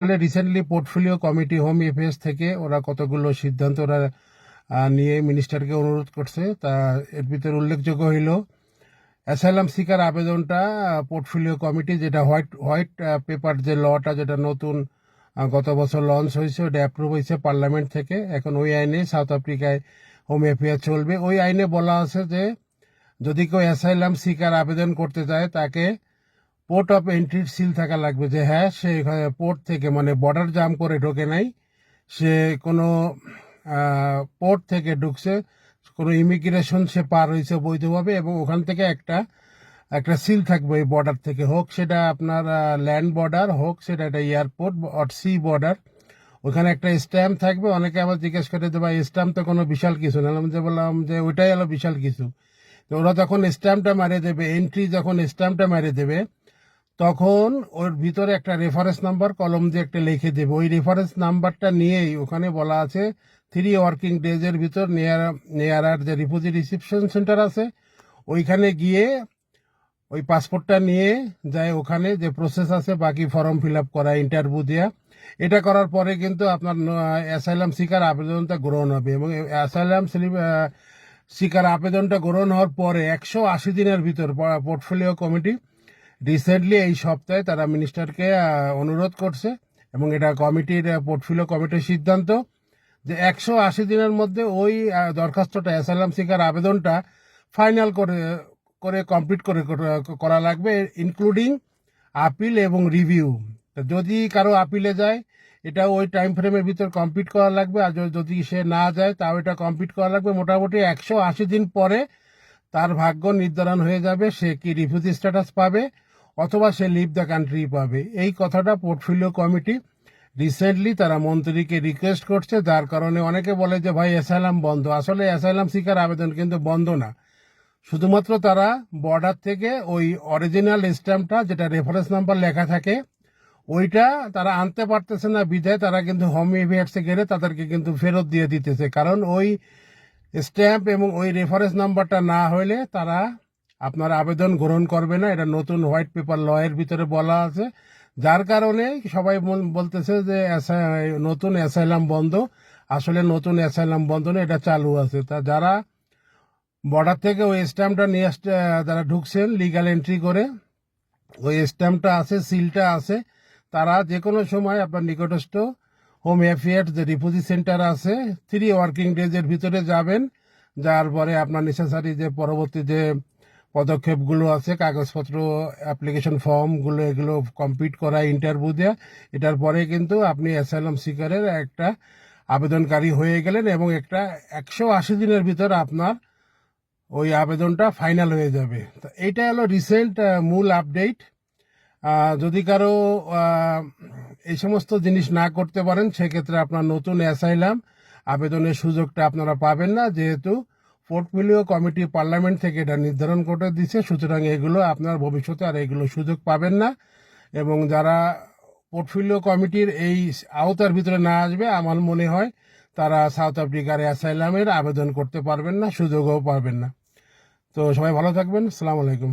Recently portfolio committee home affairs থেকে ওরা কতগুলো সিদ্ধান্ত ওরা নিয়ে মিনিস্টারকে অনুরোধ করছে। তা এর ভিতরে উল্লেখযোগ্য হইল অ্যাসাইলাম সিকার আবেদনটা পোর্টফোলিও কমিটি, যেটা হোয়াইট পেপার যে লটা, যেটা নতুন গত বছর লঞ্চ হয়েছে, ওটা অ্যাপ্রুভ হয়েছে পার্লামেন্ট থেকে। এখন ওই আইনে সাউথ আফ্রিকায় হোম এফেয়ার চলবে। ওই আইনে বলা আছে যে যদি কেউ অ্যাসাইলাম সিকার আবেদন করতে চায় তাকে পোর্ট অফ এন্ট্রির সিল থাকা লাগবে, যে হ্যাঁ সে পোর্ট থেকে, মানে বর্ডার জাম করে ঢোকে নাই, সে কোনো পোর্ট থেকে ঢুকছে, কোনো ইমিগ্রেশন সে পার হয়েছে বৈধভাবে, এবং ওখান থেকে একটা সিল থাকবে ওই বর্ডার থেকে, হোক সেটা আপনার ল্যান্ড বর্ডার, হোক সেটা একটা এয়ারপোর্ট আর সি বর্ডার, ওখানে একটা স্ট্যাম্প থাকবে। অনেকে আমার জিজ্ঞেস করে যে ভাই স্ট্যাম্প তো কোনো বিশাল কিছু না, আমি যে বললাম যে ওইটাই হলো বিশাল কিছু। তো ওরা যখন স্ট্যাম্পটা মারিয়ে দেবে, এন্ট্রি যখন স্ট্যাম্পটা মারিয়ে দেবে, তখন ওর ভিতরে একটা রেফারেন্স নাম্বার কলম দিয়ে একটা লিখে দেবে। ওই রেফারেন্স নাম্বারটা নিয়েই ওখানে বলা আছে 3 ওয়ার্কিং ডেজের ভিতর নেয়ার যে রিফিউজি রিসিপশন সেন্টার আছে ওইখানে গিয়ে ওই পাসপোর্টটা নিয়ে যায়, ওখানে যে প্রসেস আছে বাকি ফর্ম ফিল আপ করা, ইন্টারভিউ দেওয়া, এটা করার পরে কিন্তু আপনার অ্যাসাইলাম সিকার আবেদনটা গ্রহণ হবে। এবং অ্যাসাইলাম সিকার আবেদনটা গ্রহণ হওয়ার পরে 180 দিনের ভিতর পোর্টফোলিও কমিটি রিসেন্টলি এই সপ্তাহে তারা মিনিস্টারকে অনুরোধ করছে, এবং এটা কমিটির পোর্টফোলিও কমিটির সিদ্ধান্ত যে 180 দিনের মধ্যে ওই দরখাস্তটা, অ্যাসাইলাম সিকার আবেদনটা ফাইনাল করে কমপ্লিট করা লাগবে, ইনক্লুডিং আপিল এবং রিভিউ। যদি কারো আপিলে যায় এটা ওই টাইম ফ্রেমের ভিতর কমপ্লিট করা লাগবে, আর যদি সে না যায় তাও এটা কমপ্লিট করা লাগবে। মোটামুটি 180 দিন পরে তার ভাগ্য নির্ধারণ হয়ে যাবে, সে কি রিফিউজি স্ট্যাটাস পাবে অথবা সে লিভ দ্য কান্ট্রি পাবে। এই কথাটা পোর্টফোলিও কমিটি রিসেন্টলি তারা মন্ত্রীকে রিকোয়েস্ট করছে, যার কারণে অনেকে বলে যে ভাই অ্যাসাইলাম বন্ধ। আসলে অ্যাসাইলাম সিকার আবেদন কিন্তু বন্ধ না, শুধুমাত্র তারা বর্ডার থেকে ওই অরিজিনাল স্ট্যাম্পটা, যেটা রেফারেন্স নাম্বার লেখা থাকে, ওইটা তারা আনতে পারতেছে না বিধায় তারা কিন্তু হোম এফেয়ার্সে গেলে তাদেরকে কিন্তু ফেরত দিয়ে দিতেছে। কারণ ওই স্ট্যাম্প এবং ওই রেফারেন্স নাম্বারটা না হলে তারা আপনার আবেদন গ্রহণ করবে না। এটা নতুন হোয়াইট পেপার ল এর ভিতরে বলা আছে, যার কারণে সবাই বলতেছে যে নতুন অ্যাসাইলাম বন্ধ। আসলে নতুন অ্যাসাইলাম বন্ধ না, এটা চালু আছে। তা যারা বর্ডার থেকে ওই স্ট্যাম্পটা নিয়ে যারা ঢুকছেন লিগাল এন্ট্রি করে, ওই স্ট্যাম্পটা আছে, সিলটা আছে, তারা যে কোনো সময় আপনার নিকটস্থ হোম অ্যাফেয়ার্স যে রিফিউজি সেন্টার আছে 3 ওয়ার্কিং ডেজের ভিতরে যাবেন। যার পরে আপনার নেসেসারি যে পরবর্তী যে পদক্ষেপগুলো আছে, কাগজপত্র, অ্যাপ্লিকেশন ফর্মগুলো, এগুলো কমপ্লিট করা, ইন্টারভিউ দেওয়া, এটার পরে কিন্তু আপনি অ্যাসাইলাম সিকারের একটা আবেদনকারী হয়ে গেলেন, এবং একটা 180 দিনের ভিতর আপনার ওই আবেদনটা ফাইনাল হয়ে যাবে। তো এইটা হলো রিসেন্ট মূল আপডেট। যদি কারো এই সমস্ত জিনিস না করতে পারেন, সেক্ষেত্রে আপনার নতুন অ্যাসাইলাম আবেদনের সুযোগটা আপনারা পাবেন না, যেহেতু পোর্টফোলিও কমিটি পার্লামেন্ট থেকে এটা নির্ধারণ করে দিচ্ছে। সুতরাং এগুলো আপনার ভবিষ্যতে আর এগুলো সুযোগ পাবেন না। এবং যারা পোর্টফোলিও কমিটির এই আওতার ভিতরে না আসবে, আমার মনে হয় তারা সাউথ আফ্রিকার অ্যাসাইলামের আবেদন করতে পারবেন না, সুযোগও পাবেন না। তো সবাই ভালো থাকবেন। আসসালামু আলাইকুম।